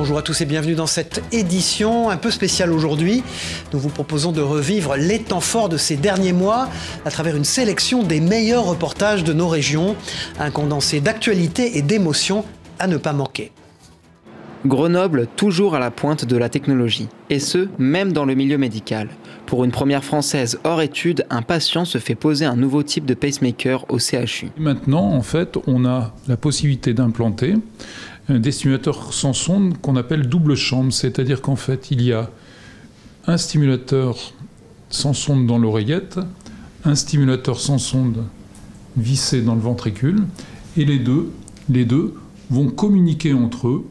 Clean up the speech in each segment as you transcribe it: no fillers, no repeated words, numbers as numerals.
Bonjour à tous et bienvenue dans cette édition un peu spéciale aujourd'hui. Nous vous proposons de revivre les temps forts de ces derniers mois à travers une sélection des meilleurs reportages de nos régions. Un condensé d'actualité et d'émotions à ne pas manquer. Grenoble, toujours à la pointe de la technologie, et ce, même dans le milieu médical. Pour une première française hors études, un patient se fait poser un nouveau type de pacemaker au CHU. Maintenant, en fait, on a la possibilité d'implanter des stimulateurs sans sonde qu'on appelle double chambre, c'est-à-dire qu'en fait, il y a un stimulateur sans sonde dans l'oreillette, un stimulateur sans sonde vissé dans le ventricule, et les deux vont communiquer entre eux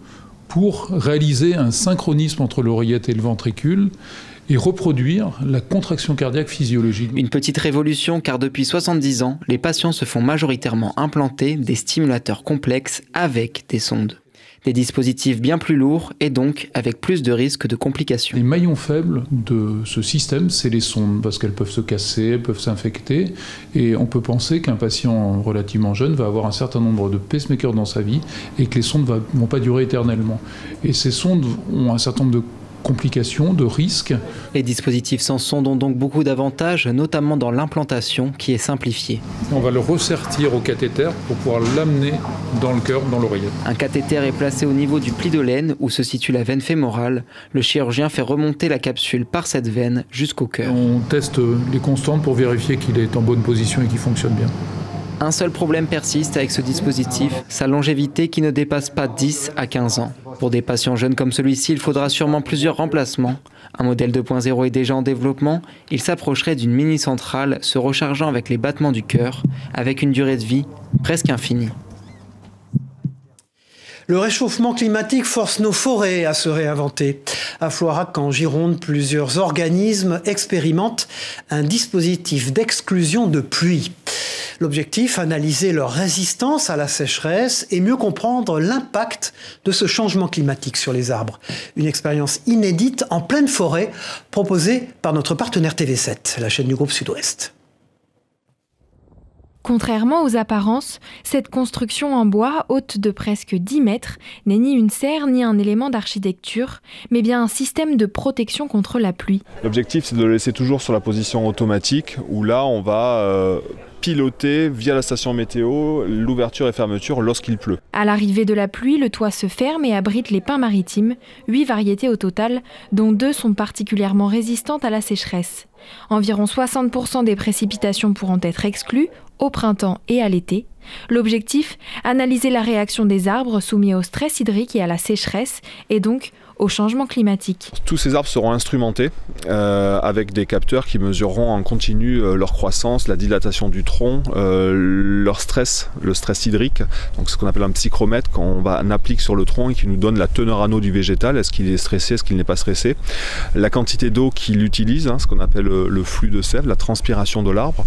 pour réaliser un synchronisme entre l'oreillette et le ventricule et reproduire la contraction cardiaque physiologique. Une petite révolution car depuis 70 ans, les patients se font majoritairement implanter des stimulateurs complexes avec des sondes. Des dispositifs bien plus lourds et donc avec plus de risques de complications. Les maillons faibles de ce système, c'est les sondes, parce qu'elles peuvent se casser, elles peuvent s'infecter, et on peut penser qu'un patient relativement jeune va avoir un certain nombre de pacemakers dans sa vie et que les sondes ne vont pas durer éternellement. Et ces sondes ont un certain nombre de complications, de risques. Les dispositifs sans sonde ont donc beaucoup d'avantages, notamment dans l'implantation qui est simplifiée. On va le ressertir au cathéter pour pouvoir l'amener dans le cœur, dans l'oreillette. Un cathéter est placé au niveau du pli de l'aine où se situe la veine fémorale. Le chirurgien fait remonter la capsule par cette veine jusqu'au cœur. On teste les constantes pour vérifier qu'il est en bonne position et qu'il fonctionne bien. Un seul problème persiste avec ce dispositif, sa longévité qui ne dépasse pas 10 à 15 ans. Pour des patients jeunes comme celui-ci, il faudra sûrement plusieurs remplacements. Un modèle 2.0 est déjà en développement, il s'approcherait d'une mini-centrale se rechargeant avec les battements du cœur, avec une durée de vie presque infinie. Le réchauffement climatique force nos forêts à se réinventer. À Floirac, en Gironde, plusieurs organismes expérimentent un dispositif d'exclusion de pluie. L'objectif, analyser leur résistance à la sécheresse et mieux comprendre l'impact de ce changement climatique sur les arbres. Une expérience inédite en pleine forêt proposée par notre partenaire TV7, la chaîne du groupe Sud-Ouest. Contrairement aux apparences, cette construction en bois, haute de presque 10 mètres, n'est ni une serre ni un élément d'architecture, mais bien un système de protection contre la pluie. L'objectif, c'est de le laisser toujours sur la position automatique, où là, on va piloter via la station météo l'ouverture et fermeture lorsqu'il pleut. À l'arrivée de la pluie, le toit se ferme et abrite les pins maritimes, 8 variétés au total, dont 2 sont particulièrement résistantes à la sécheresse. Environ 60% des précipitations pourront être exclues, au printemps et à l'été. L'objectif, analyser la réaction des arbres soumis au stress hydrique et à la sécheresse, et donc au changement climatique. Tous ces arbres seront instrumentés avec des capteurs qui mesureront en continu leur croissance, la dilatation du tronc, leur stress, le stress hydrique, donc ce qu'on appelle un psychromètre qu'on applique sur le tronc et qui nous donne la teneur en eau du végétal, est-ce qu'il est stressé, est-ce qu'il n'est pas stressé, la quantité d'eau qu'il utilise, ce qu'on appelle le flux de sève, la transpiration de l'arbre,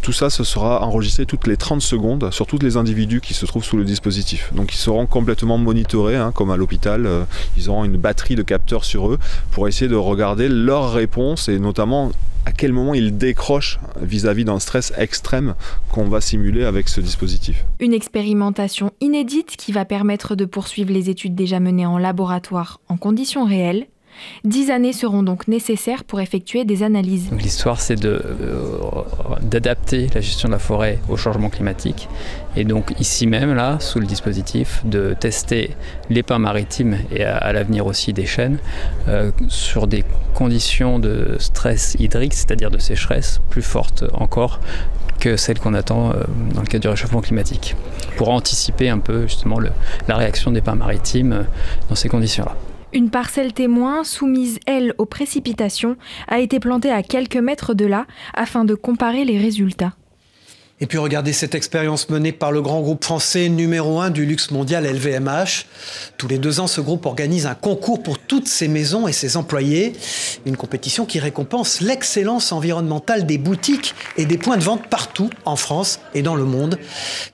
tout ça ce sera enregistré toutes les 30 secondes sur tous les individus qui se trouvent sous le dispositif. Donc ils seront complètement monitorés, comme à l'hôpital, ils auront une batterie de capteurs sur eux pour essayer de regarder leur réponse et notamment à quel moment ils décrochent vis-à-vis d'un stress extrême qu'on va simuler avec ce dispositif. Une expérimentation inédite qui va permettre de poursuivre les études déjà menées en laboratoire en conditions réelles. 10 années seront donc nécessaires pour effectuer des analyses. L'histoire, c'est d'adapter la gestion de la forêt au changement climatique. Et donc ici même, là, sous le dispositif, de tester les pins maritimes et à l'avenir aussi des chênes sur des conditions de stress hydrique, c'est-à-dire de sécheresse, plus fortes encore que celles qu'on attend dans le cadre du réchauffement climatique, pour anticiper un peu justement la réaction des pins maritimes dans ces conditions-là. Une parcelle témoin, soumise, elle, aux précipitations, a été plantée à quelques mètres de là, afin de comparer les résultats. Et puis regardez cette expérience menée par le grand groupe français numéro 1 du luxe mondial LVMH. Tous les 2 ans, ce groupe organise un concours pour toutes ses maisons et ses employés. Une compétition qui récompense l'excellence environnementale des boutiques et des points de vente partout en France et dans le monde.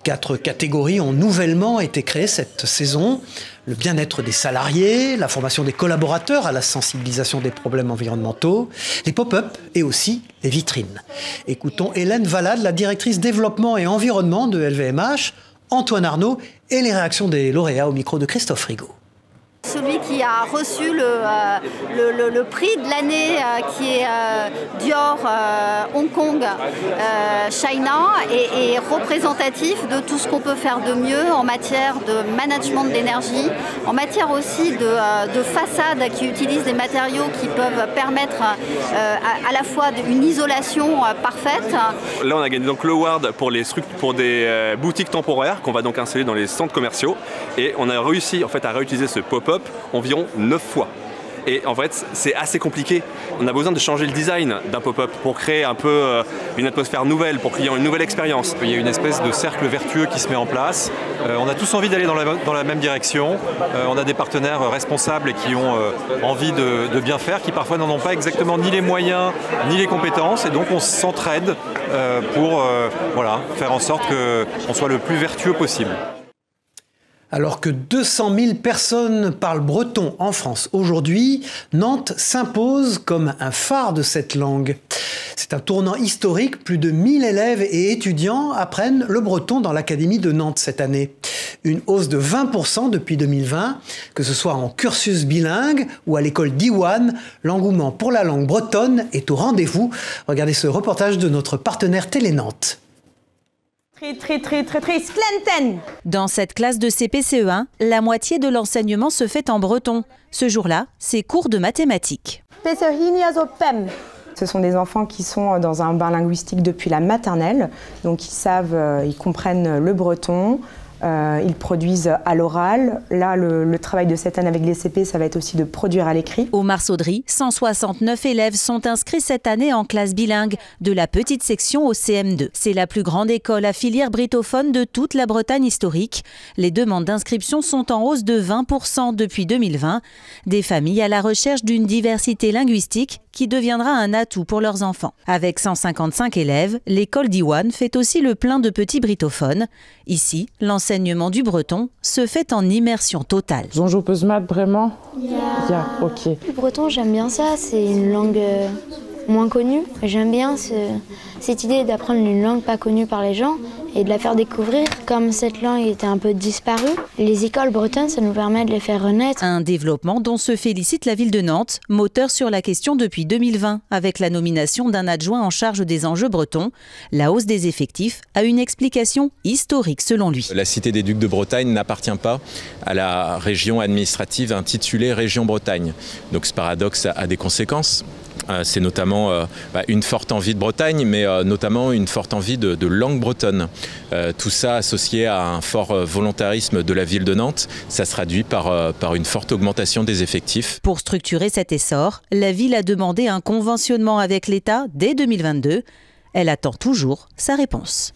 4 catégories ont nouvellement été créées cette saison. Le bien-être des salariés, la formation des collaborateurs à la sensibilisation des problèmes environnementaux, les pop-up et aussi les vitrines. Écoutons Hélène Valade, la directrice développement et environnement de LVMH, Antoine Arnaud et les réactions des lauréats au micro de Christophe Rigaud. celui qui a reçu le prix de l'année qui est Dior Hong Kong China est représentatif de tout ce qu'on peut faire de mieux en matière de management d'énergie, en matière aussi de façade qui utilise des matériaux qui peuvent permettre à la fois une isolation parfaite. Là on a gagné donc l'award pour des boutiques temporaires qu'on va donc installer dans les centres commerciaux et on a réussi en fait à réutiliser ce pop-up environ 9 fois. Et en fait, c'est assez compliqué. On a besoin de changer le design d'un pop-up pour créer un peu une atmosphère nouvelle, pour créer une nouvelle expérience. Il y a une espèce de cercle vertueux qui se met en place. On a tous envie d'aller dans la même direction. On a des partenaires responsables et qui ont envie de bien faire, qui parfois n'en ont pas exactement ni les moyens, ni les compétences. Et donc on s'entraide pour faire en sorte qu'on soit le plus vertueux possible. Alors que 200 000 personnes parlent breton en France aujourd'hui, Nantes s'impose comme un phare de cette langue. C'est un tournant historique, plus de 1000 élèves et étudiants apprennent le breton dans l'Académie de Nantes cette année. Une hausse de 20% depuis 2020, que ce soit en cursus bilingue ou à l'école d'Iwan, l'engouement pour la langue bretonne est au rendez-vous. Regardez ce reportage de notre partenaire Télé Nantes. Dans cette classe de CP-CE1, la moitié de l'enseignement se fait en breton. Ce jour-là, c'est cours de mathématiques. Ce sont des enfants qui sont dans un bain linguistique depuis la maternelle, donc ils comprennent le breton. Ils produisent à l'oral. Là, le travail de cette année avec les CP, ça va être aussi de produire à l'écrit. Au Marsaudry, 169 élèves sont inscrits cette année en classe bilingue, de la petite section au CM2. C'est la plus grande école à filière britophone de toute la Bretagne historique. Les demandes d'inscription sont en hausse de 20% depuis 2020. Des familles à la recherche d'une diversité linguistique qui deviendra un atout pour leurs enfants. Avec 155 élèves, l'école d'Iwan fait aussi le plein de petits britophones. Ici, l'enseignement du breton se fait en immersion totale. Bonjour, peux vraiment? Ok. Le breton, j'aime bien ça, c'est une langue moins connue. J'aime bien cette idée d'apprendre une langue pas connue par les gens et de la faire découvrir. Comme cette langue était un peu disparue, les écoles bretonnes, ça nous permet de les faire renaître. Un développement dont se félicite la ville de Nantes, moteur sur la question depuis 2020, avec la nomination d'un adjoint en charge des enjeux bretons. La hausse des effectifs a une explication historique selon lui. La cité des Ducs de Bretagne n'appartient pas à la région administrative intitulée Région Bretagne. Donc ce paradoxe a des conséquences. C'est notamment une forte envie de Bretagne, mais notamment une forte envie de langue bretonne. Tout ça associé à un fort volontarisme de la ville de Nantes, ça se traduit par une forte augmentation des effectifs. Pour structurer cet essor, la ville a demandé un conventionnement avec l'État dès 2022. Elle attend toujours sa réponse.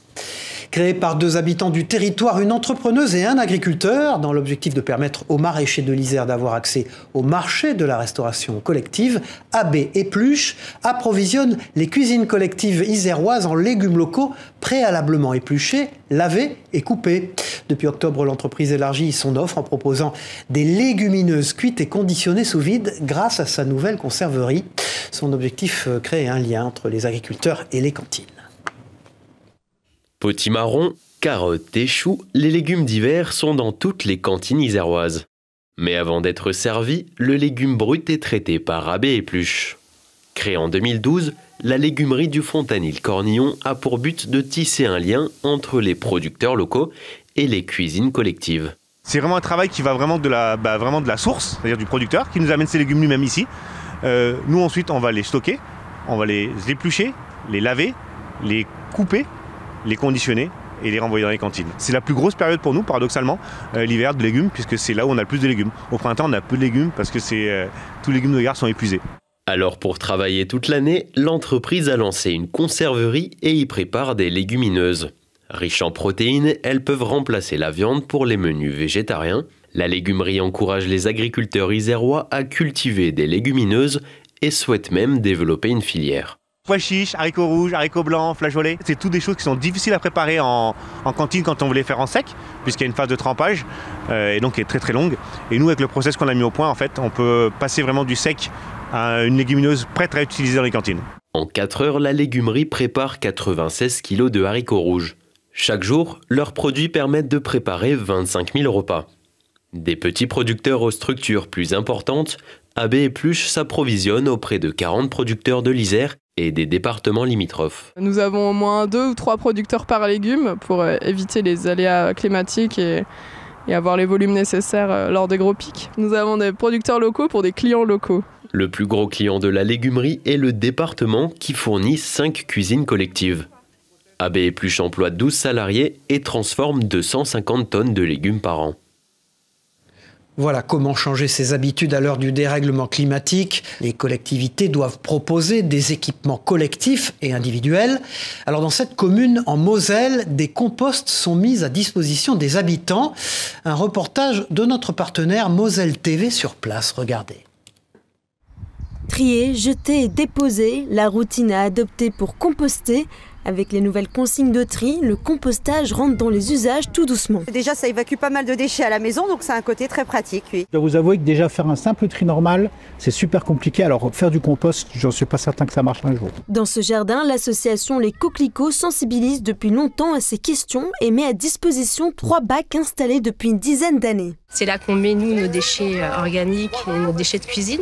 Créée par 2 habitants du territoire, une entrepreneuse et un agriculteur, dans l'objectif de permettre aux maraîchers de l'Isère d'avoir accès au marché de la restauration collective, AB Épluche approvisionne les cuisines collectives iséroises en légumes locaux préalablement épluchés, lavés et coupés. Depuis octobre, l'entreprise élargit son offre en proposant des légumineuses cuites et conditionnées sous vide grâce à sa nouvelle conserverie. Son objectif, créer un lien entre les agriculteurs et les cantines. Potimarron, carottes et choux, les légumes d'hiver sont dans toutes les cantines iséroises. Mais avant d'être servi, le légume brut est traité par AB Épluche. Créée en 2012, la légumerie du Fontanil-Cornillon a pour but de tisser un lien entre les producteurs locaux et les cuisines collectives. C'est vraiment un travail qui va vraiment de la source, c'est-à-dire du producteur, qui nous amène ses légumes lui-même ici. Nous ensuite, on va les stocker, on va les éplucher, les laver, les couper, les conditionner et les renvoyer dans les cantines. C'est la plus grosse période pour nous, paradoxalement, l'hiver de légumes, puisque c'est là où on a le plus de légumes. Au printemps, on a peu de légumes parce que tous les légumes de gare sont épuisés. Alors pour travailler toute l'année, l'entreprise a lancé une conserverie et y prépare des légumineuses. Riches en protéines, elles peuvent remplacer la viande pour les menus végétariens. La légumerie encourage les agriculteurs isérois à cultiver des légumineuses et souhaite même développer une filière. Pois chiches, haricots rouges, haricots blancs, flageolets, c'est toutes des choses qui sont difficiles à préparer en cantine quand on veut les faire en sec, puisqu'il y a une phase de trempage, et donc qui est très très longue. Et nous, avec le process qu'on a mis au point, en fait, on peut passer vraiment du sec à une légumineuse prête à utiliser dans les cantines. En 4 heures, la légumerie prépare 96 kg de haricots rouges. Chaque jour, leurs produits permettent de préparer 25 000 repas. Des petits producteurs aux structures plus importantes, AB Épluche s'approvisionne auprès de 40 producteurs de l'Isère et des départements limitrophes. Nous avons au moins 2 ou 3 producteurs par légume pour éviter les aléas climatiques et avoir les volumes nécessaires lors des gros pics. Nous avons des producteurs locaux pour des clients locaux. Le plus gros client de la légumerie est le département qui fournit 5 cuisines collectives. AB Épluche emploie 12 salariés et transforme 250 tonnes de légumes par an. Voilà comment changer ses habitudes à l'heure du dérèglement climatique. Les collectivités doivent proposer des équipements collectifs et individuels. Alors dans cette commune en Moselle, des composts sont mis à disposition des habitants. Un reportage de notre partenaire Moselle TV sur place. Regardez. Trier, jeter et déposer, la routine à adopter pour composter. Avec les nouvelles consignes de tri, le compostage rentre dans les usages tout doucement. Déjà, ça évacue pas mal de déchets à la maison, donc c'est un côté très pratique, oui. Je dois vous avouer que déjà faire un simple tri normal, c'est super compliqué. Alors faire du compost, je ne suis pas certain que ça marche un jour. Dans ce jardin, l'association Les Coquelicots sensibilise depuis longtemps à ces questions et met à disposition 3 bacs installés depuis une dizaine d'années. C'est là qu'on met, nous, nos déchets organiques et nos déchets de cuisine,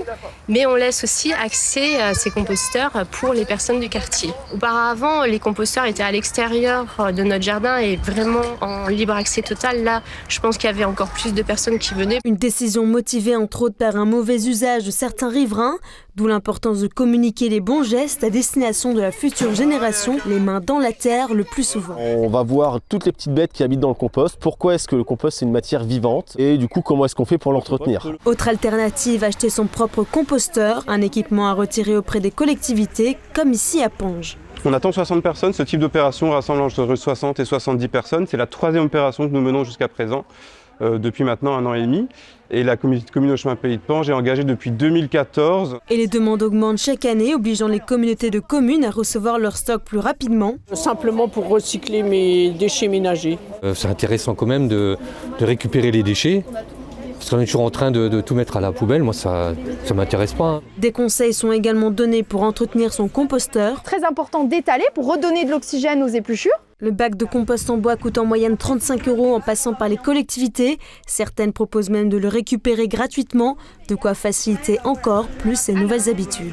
mais on laisse aussi accès à ces composteurs pour les personnes du quartier. Auparavant, les composteurs étaient à l'extérieur de notre jardin et vraiment en libre accès total. Là, je pense qu'il y avait encore plus de personnes qui venaient. Une décision motivée entre autres par un mauvais usage de certains riverains, d'où l'importance de communiquer les bons gestes à destination de la future génération, les mains dans la terre le plus souvent. On va voir toutes les petites bêtes qui habitent dans le compost. Pourquoi est-ce que le compost c'est une matière vivante et du coup comment est-ce qu'on fait pour l'entretenir? Autre alternative, acheter son propre composteur, un équipement à retirer auprès des collectivités, comme ici à Ponge. On attend 60 personnes, ce type d'opération rassemble entre 60 et 70 personnes. C'est la 3e opération que nous menons jusqu'à présent, depuis maintenant 1 an et demi. Et la commune au chemin Pays de Ponge est engagée depuis 2014. Et les demandes augmentent chaque année, obligeant les communautés de communes à recevoir leur stock plus rapidement. Simplement pour recycler mes déchets ménagers. C'est intéressant quand même de récupérer les déchets. Parce qu'on est toujours en train de tout mettre à la poubelle, moi ça m'intéresse pas. Des conseils sont également donnés pour entretenir son composteur. Très important d'étaler pour redonner de l'oxygène aux épluchures. Le bac de compost en bois coûte en moyenne 35 € en passant par les collectivités. Certaines proposent même de le récupérer gratuitement, de quoi faciliter encore plus ces nouvelles habitudes.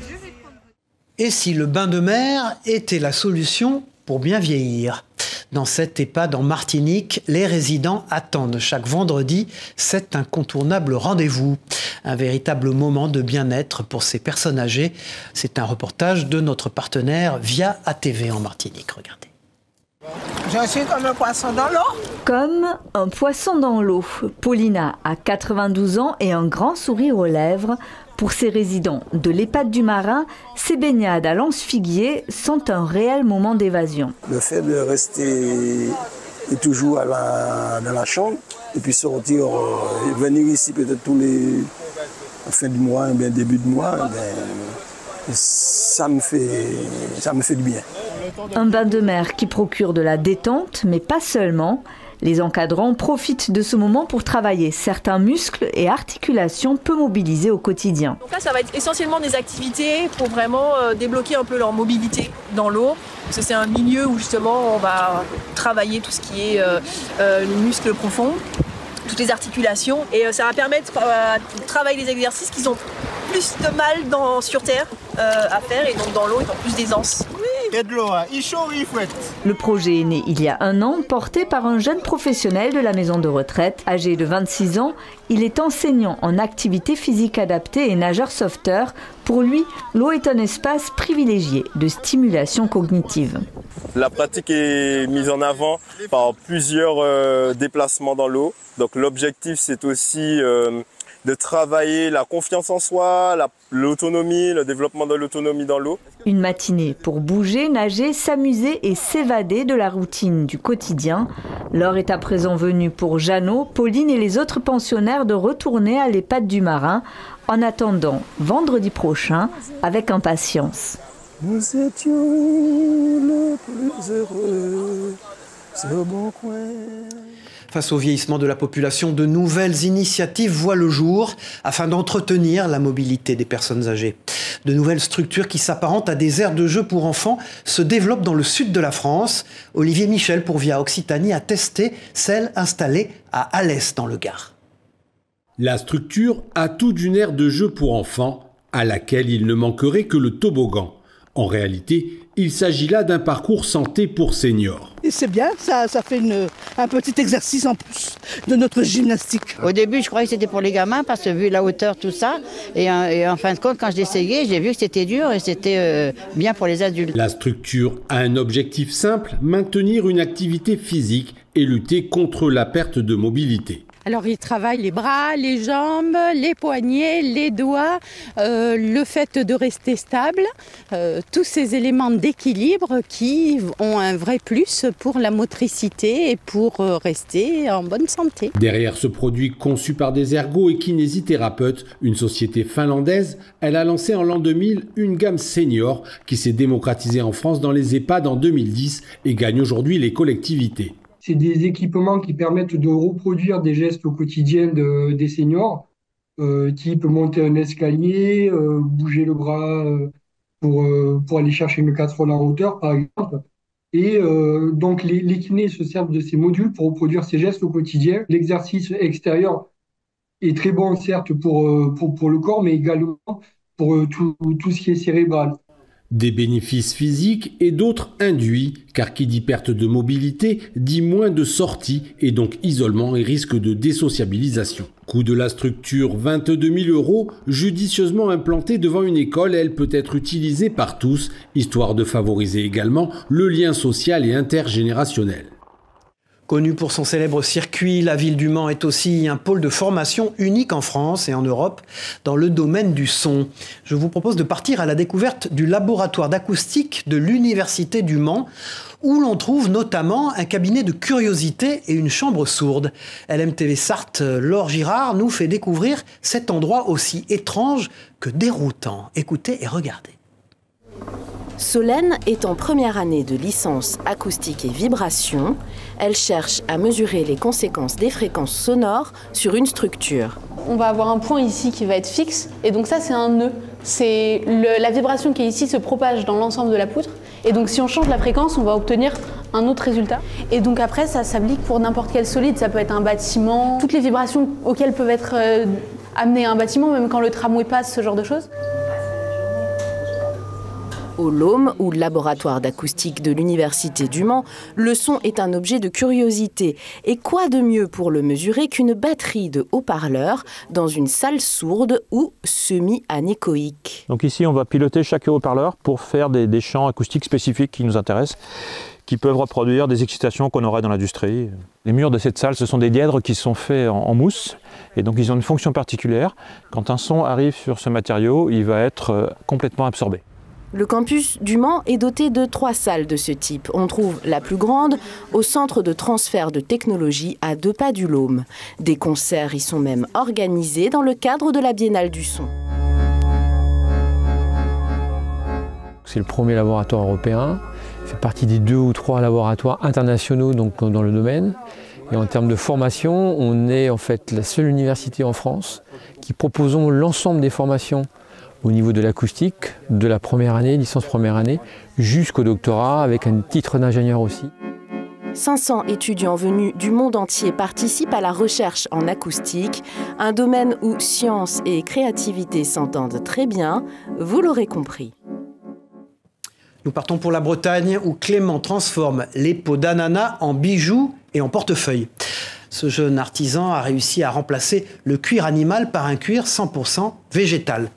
Et si le bain de mer était la solution pour bien vieillir ? Dans cette EHPAD en Martinique, les résidents attendent chaque vendredi cet incontournable rendez-vous. Un véritable moment de bien-être pour ces personnes âgées. C'est un reportage de notre partenaire Via ATV en Martinique. Regardez. Je suis comme un poisson dans l'eau. Comme un poisson dans l'eau. Paulina a 92 ans et un grand sourire aux lèvres. Pour ces résidents de l'EHPAD du Marin, ces baignades à Lance-Figuier sont un réel moment d'évasion. Le fait de rester toujours dans la chambre et puis sortir, venir ici peut-être tous les fin du mois, bien début de mois, ça me fait du bien. Un bain de mer qui procure de la détente, mais pas seulement. Les encadrants profitent de ce moment pour travailler certains muscles et articulations peu mobilisés au quotidien. Donc là, ça va être essentiellement des activités pour vraiment débloquer un peu leur mobilité dans l'eau. Parce que c'est un milieu où justement on va travailler tout ce qui est les muscles profonds, toutes les articulations. Et ça va permettre de travailler des exercices qui ont plus de mal sur terre à faire et donc dans l'eau ils ont plus d'aisance. Le projet est né il y a 1 an, porté par un jeune professionnel de la maison de retraite. Âgé de 26 ans, il est enseignant en activité physique adaptée et nageur sauveteur. Pour lui, l'eau est un espace privilégié de stimulation cognitive. La pratique est mise en avant par plusieurs déplacements dans l'eau. Donc l'objectif c'est aussi de travailler la confiance en soi, l'autonomie, le développement de l'autonomie dans l'eau. Une matinée pour bouger, nager, s'amuser et s'évader de la routine du quotidien. L'heure est à présent venue pour Jeannot, Pauline et les autres pensionnaires de retourner à l'EHPAD du Marin en attendant vendredi prochain avec impatience. Nous étions le plus heureux, ce bon coin. Face au vieillissement de la population, de nouvelles initiatives voient le jour afin d'entretenir la mobilité des personnes âgées. De nouvelles structures qui s'apparentent à des aires de jeu pour enfants se développent dans le sud de la France. Olivier Michel pour Via Occitanie a testé celle installée à Alès dans le Gard. La structure a tout d'une aire de jeu pour enfants, à laquelle il ne manquerait que le toboggan. En réalité, il s'agit là d'un parcours santé pour seniors. Et c'est bien, ça fait un petit exercice en plus de notre gymnastique. Au début, je croyais que c'était pour les gamins parce que vu la hauteur, tout ça. Et en fin de compte, quand je l'ai essayé, j'ai vu que c'était dur et c'était bien pour les adultes. La structure a un objectif simple, maintenir une activité physique et lutter contre la perte de mobilité. Alors il travaille les bras, les jambes, les poignets, les doigts, le fait de rester stable, tous ces éléments d'équilibre qui ont un vrai plus pour la motricité et pour rester en bonne santé. Derrière ce produit conçu par des ergots et kinésithérapeutes, une société finlandaise, elle a lancé en l'an 2000 une gamme senior qui s'est démocratisée en France dans les EHPAD en 2010 et gagne aujourd'hui les collectivités. C'est des équipements qui permettent de reproduire des gestes au quotidien des seniors, type monter un escalier, bouger le bras pour aller chercher une casserole en hauteur, par exemple. Et donc les kinés se servent de ces modules pour reproduire ces gestes au quotidien. L'exercice extérieur est très bon, certes, pour le corps, mais également pour tout ce qui est cérébral. Des bénéfices physiques et d'autres induits, car qui dit perte de mobilité dit moins de sorties et donc isolement et risque de désociabilisation. Coût de la structure 22 000 €, judicieusement implantée devant une école, elle peut être utilisée par tous, histoire de favoriser également le lien social et intergénérationnel. Connue pour son célèbre circuit, la ville du Mans est aussi un pôle de formation unique en France et en Europe dans le domaine du son. Je vous propose de partir à la découverte du laboratoire d'acoustique de l'Université du Mans, où l'on trouve notamment un cabinet de curiosités et une chambre sourde. LMTV Sarthe, Laure Girard, nous fait découvrir cet endroit aussi étrange que déroutant. Écoutez et regardez. Solène est en première année de licence acoustique et vibration. Elle cherche à mesurer les conséquences des fréquences sonores sur une structure. On va avoir un point ici qui va être fixe, et donc ça c'est un nœud. C'est la vibration qui est ici se propage dans l'ensemble de la poutre, et donc si on change la fréquence, on va obtenir un autre résultat. Et donc après, ça s'applique pour n'importe quel solide, ça peut être un bâtiment, toutes les vibrations auxquelles peuvent être amenées un bâtiment, même quand le tramway passe, ce genre de choses. Au LOM, ou laboratoire d'acoustique de l'Université du Mans, le son est un objet de curiosité. Et quoi de mieux pour le mesurer qu'une batterie de haut-parleurs dans une salle sourde ou semi-anéchoïque. Donc ici, on va piloter chaque haut-parleur pour faire des champs acoustiques spécifiques qui nous intéressent, qui peuvent reproduire des excitations qu'on aurait dans l'industrie. Les murs de cette salle, ce sont des dièdres qui sont faits en mousse, et donc ils ont une fonction particulière. Quand un son arrive sur ce matériau, il va être complètement absorbé. Le campus du Mans est doté de 3 salles de ce type. On trouve la plus grande au centre de transfert de technologie à 2 pas du LOM. Des concerts y sont même organisés dans le cadre de la Biennale du son. C'est le premier laboratoire européen. Il fait partie des 2 ou 3 laboratoires internationaux donc, dans le domaine. Et en termes de formation, on est en fait la seule université en France qui proposons l'ensemble des formations au niveau de l'acoustique, de la première année, licence première année, jusqu'au doctorat, avec un titre d'ingénieur aussi. 500 étudiants venus du monde entier participent à la recherche en acoustique, un domaine où science et créativité s'entendent très bien, vous l'aurez compris. Nous partons pour la Bretagne, où Clément transforme les peaux d'ananas en bijoux et en portefeuille. Ce jeune artisan a réussi à remplacer le cuir animal par un cuir 100% végétal.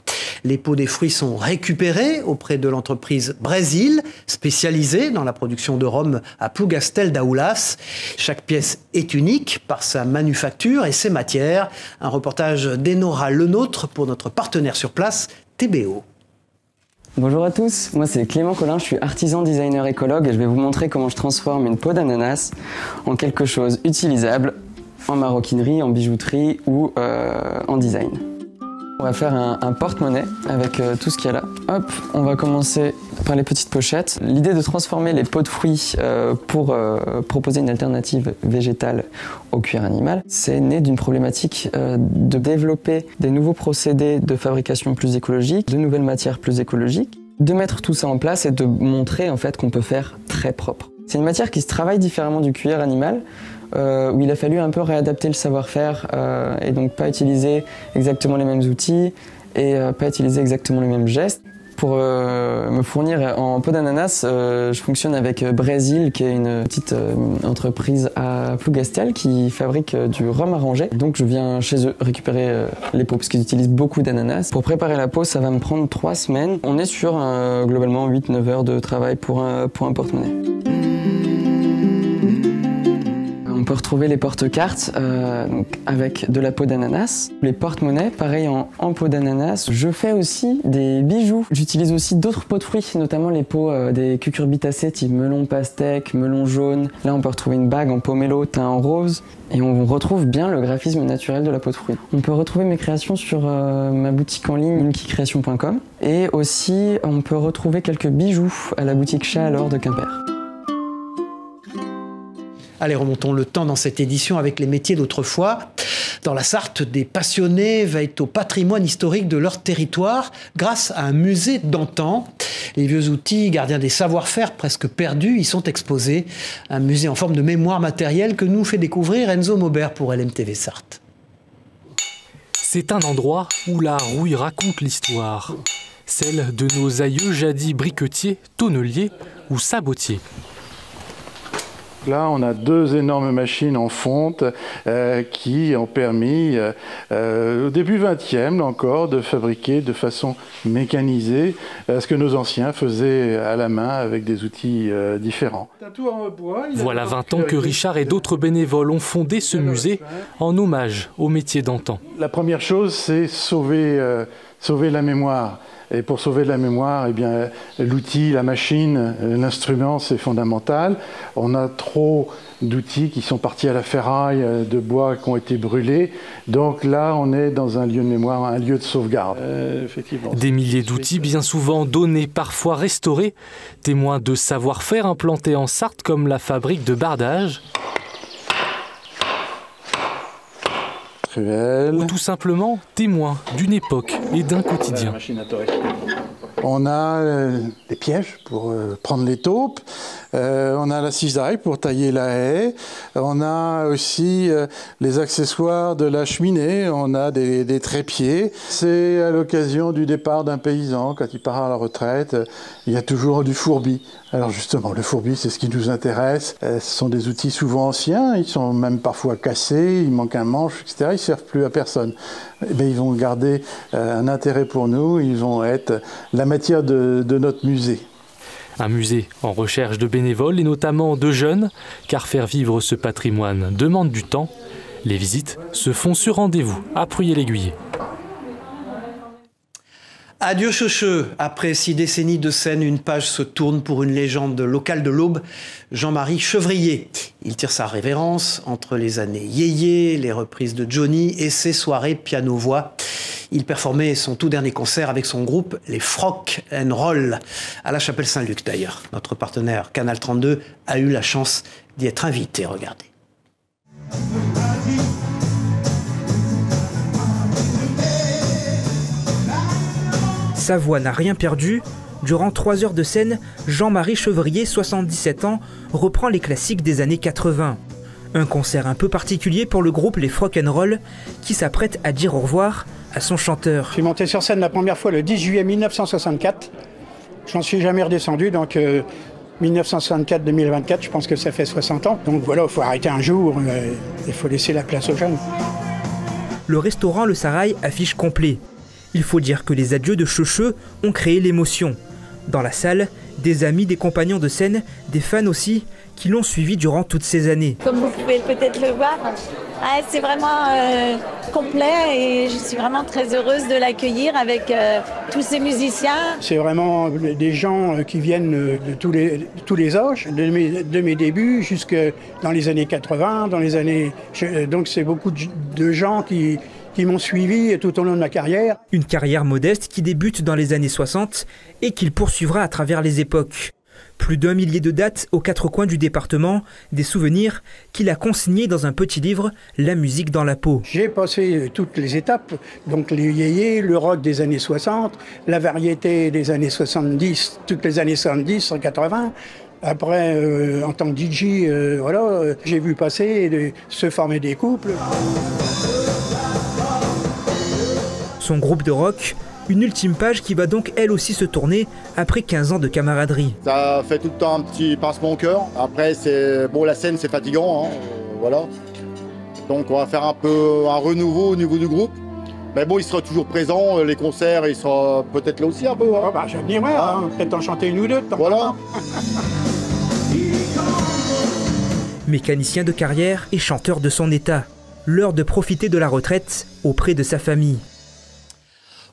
Les peaux des fruits sont récupérées auprès de l'entreprise Brésil, spécialisée dans la production de rhum à Plougastel d'Aoulas. Chaque pièce est unique par sa manufacture et ses matières. Un reportage d'Enora Lenôtre pour notre partenaire sur place, TBO. Bonjour à tous, moi c'est Clément Collin, je suis artisan designer écologue et je vais vous montrer comment je transforme une peau d'ananas en quelque chose utilisable en maroquinerie, en bijouterie ou en design. On va faire un porte-monnaie avec tout ce qu'il y a là. Hop, on va commencer par les petites pochettes. L'idée de transformer les peaux de fruits pour proposer une alternative végétale au cuir animal, c'est né d'une problématique de développer des nouveaux procédés de fabrication plus écologiques, de nouvelles matières plus écologiques, de mettre tout ça en place et de montrer en fait qu'on peut faire très propre. C'est une matière qui se travaille différemment du cuir animal. où il a fallu un peu réadapter le savoir-faire et donc pas utiliser exactement les mêmes outils et pas utiliser exactement les mêmes gestes. Pour me fournir en peau d'ananas, je fonctionne avec Brésil, qui est une petite entreprise à Plougastel qui fabrique du rhum arrangé. Donc je viens chez eux récupérer les peaux parce qu'ils utilisent beaucoup d'ananas. Pour préparer la peau, ça va me prendre 3 semaines. On est sur globalement 8-9 heures de travail pour un porte-monnaie. On peut retrouver les porte-cartes avec de la peau d'ananas. Les porte-monnaies, pareil en peau d'ananas. Je fais aussi des bijoux. J'utilise aussi d'autres peaux de fruits, notamment les peaux des cucurbitacées type melon pastèque, melon jaune. Là, on peut retrouver une bague en pomelo teint en rose. Et on retrouve bien le graphisme naturel de la peau de fruits. On peut retrouver mes créations sur ma boutique en ligne milkycreation.com. Et aussi, on peut retrouver quelques bijoux à la boutique Chat alors de Quimper. Allez, remontons le temps dans cette édition avec les métiers d'autrefois. Dans la Sarthe, des passionnés veillent au patrimoine historique de leur territoire grâce à un musée d'antan. Les vieux outils, gardiens des savoir-faire presque perdus, y sont exposés. Un musée en forme de mémoire matérielle que nous fait découvrir Enzo Maubert pour LMTV Sarthe. C'est un endroit où la rouille raconte l'histoire. Celle de nos aïeux jadis briquetiers, tonneliers ou sabotiers. Là, on a 2 énormes machines en fonte qui ont permis, au début 20e encore, de fabriquer de façon mécanisée ce que nos anciens faisaient à la main avec des outils différents. Voilà 20 ans que Richard et d'autres bénévoles ont fondé ce musée en hommage au métier d'antan. La première chose, c'est sauver la mémoire. Et pour sauver la mémoire, eh bien, l'outil, la machine, l'instrument, c'est fondamental. On a trop d'outils qui sont partis à la ferraille, de bois qui ont été brûlés. Donc là, on est dans un lieu de mémoire, un lieu de sauvegarde. Effectivement. Des milliers d'outils, bien souvent donnés, parfois restaurés, témoins de savoir-faire implantés en Sarthe comme la fabrique de bardage. Ou tout simplement témoin d'une époque et d'un quotidien. On a des pièges pour prendre les taupes, on a la cisaille pour tailler la haie, on a aussi les accessoires de la cheminée, on a des trépieds. C'est à l'occasion du départ d'un paysan, quand il part à la retraite, il y a toujours du fourbi. Alors justement, le fourbi, c'est ce qui nous intéresse. Ce sont des outils souvent anciens, ils sont même parfois cassés, il manque un manche, etc. Ils ne servent plus à personne. Mais ils vont garder un intérêt pour nous, ils vont être la matière de notre musée. Un musée en recherche de bénévoles et notamment de jeunes, car faire vivre ce patrimoine demande du temps. Les visites se font sur rendez-vous à Pruyé-l'Aiguiller. Adieu Checheux. Après 6 décennies de scène, une page se tourne pour une légende locale de l'Aube, Jean-Marie Chevrier. Il tire sa révérence entre les années yéyé, les reprises de Johnny et ses soirées piano-voix. Il performait son tout dernier concert avec son groupe, les Frock & Roll, à la Chapelle Saint-Luc d'ailleurs. Notre partenaire Canal 32 a eu la chance d'y être invité. Regardez. Sa voix n'a rien perdu. Durant 3 heures de scène, Jean-Marie Chevrier, 77 ans, reprend les classiques des années 80. Un concert un peu particulier pour le groupe Les Frock & Roll, qui s'apprête à dire au revoir à son chanteur. Je suis monté sur scène la première fois le 10 juillet 1964. Je n'en suis jamais redescendu, donc 1964-2024, je pense que ça fait 60 ans. Donc voilà, il faut arrêter un jour, il faut laisser la place aux jeunes. Le restaurant Le Sarail affiche complet. Il faut dire que les adieux de Checheux ont créé l'émotion. Dans la salle, des amis, des compagnons de scène, des fans aussi, qui l'ont suivi durant toutes ces années. Comme vous pouvez peut-être le voir, c'est vraiment complet et je suis vraiment très heureuse de l'accueillir avec tous ces musiciens. C'est vraiment des gens qui viennent de tous les âges, de mes débuts jusque dans les années 80, donc c'est beaucoup de gens qui m'ont suivi tout au long de ma carrière. Une carrière modeste qui débute dans les années 60 et qu'il poursuivra à travers les époques. Plus d'1 millier de dates aux 4 coins du département, des souvenirs qu'il a consignés dans un petit livre, La musique dans la peau. J'ai passé toutes les étapes, donc les yéyés, le rock des années 60, la variété des années 70, toutes les années 70, 180, Après, en tant que DJ, voilà, j'ai vu passer, se former des couples. Son groupe de rock, une ultime page qui va donc elle aussi se tourner après 15 ans de camaraderie. Ça fait tout le temps un petit pincement au cœur. Après, la scène c'est fatigant, hein, voilà. Donc on va faire un peu un renouveau au niveau du groupe. Mais bon, il sera toujours présent, les concerts, il sera peut-être là aussi un peu. Hein. J'admirerais, peut-être en chanter une ou deux. Voilà. Mécanicien de carrière et chanteur de son état. L'heure de profiter de la retraite auprès de sa famille.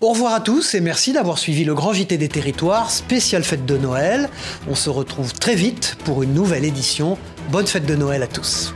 Au revoir à tous et merci d'avoir suivi le Grand JT des Territoires, spécial fête de Noël. On se retrouve très vite pour une nouvelle édition. Bonne fête de Noël à tous.